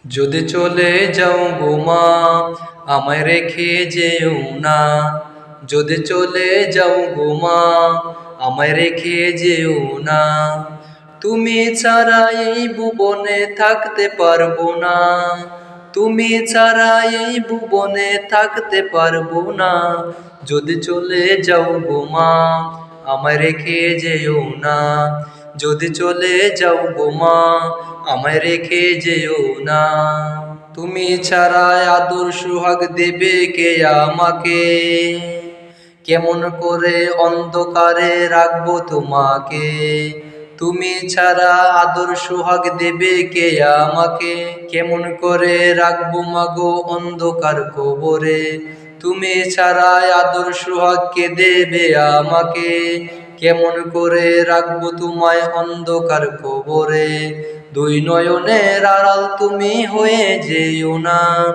যদি চলে যাও গো মা, আমায় রেখে যেও না। যদি চলে যাও গো মা, আমায় রেখে যেও না। তুমি ছাড়া এই ভুবনে থাকতে পারবো না। তুমি ছাড়া এই ভুবনে থাকতে পারবো না। যদি চলে যাও গো মা, আমায় রেখে যেও না। যদি চলে যাও গো মা, আমায় রেখে যেও না। তুমি ছাড়া আদর সোহাগ দেবে কে আমাকে? কেমন করে অন্ধকারে রাখবো তোমাকে? তুমি ছাড়া আদর সোহাগ দেবে কে আমাকে? কেমন করে রাখবো মাগো অন্ধকার কবরে? তুমি ছাড়া আদর সোহাগ কে দেবে আমাকে? কেমন করে রাখবো তোমায় অন্ধকার কবরে? দুই নয়নের আড়াল তুমি হয়ে যেও না।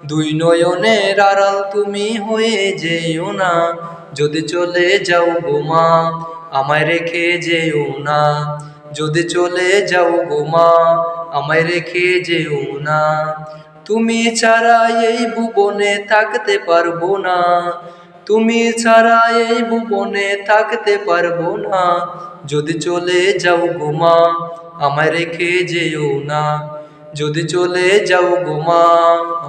দুই নয়নের আড়াল তুমি হয়ে যেও না। যদি চলে যাও গো মা, আমায় রেখে যেও না। যদি চলে যাও গো মা, আমায় রেখে যেও না। তুমি ছাড়া এই ভুবনে থাকতে পারবো না। তুমি ছাড়া এই ভুবনে থাকতে পারবো না। যদি চলে যাও গো মা, আমায় রেখে যেও না। যদি চলে যাও গো মা,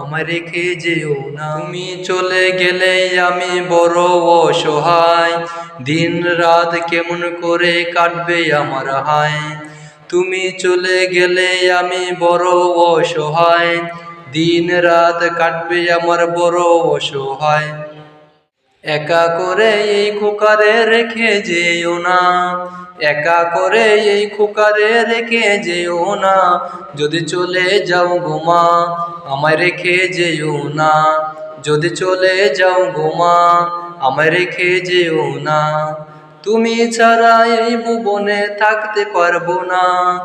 আমায় রেখে যেও না। তুমি চলে গেলে আমি বড় অসহায়। দিন রাত কেমন করে কাটবে আমার হায়। তুমি চলে গেলে আমি বড় অসহায়। দিন রাত কাটবে আমার বড় অসহায়। একা করে এই খোকারে রেখে যেও না। একা করে এই খোকারে রেখে যেও না। যদি চলে যাও গো মা, আমায় রেখে যেও না। যদি চলে যাও গো মা, আমায় রেখে যেও না। তুমি ছাড়া এই ভুবনে থাকতে পারবো না।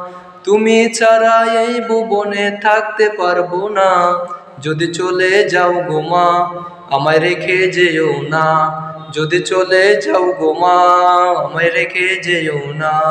তুমি ছাড়া এই ভুবনে থাকতে পারবো না। যদি চলে যাও গো মা, আমায় রেখে যেও না। যদি চলে যাও গো মা, আমায় রেখে যেও না।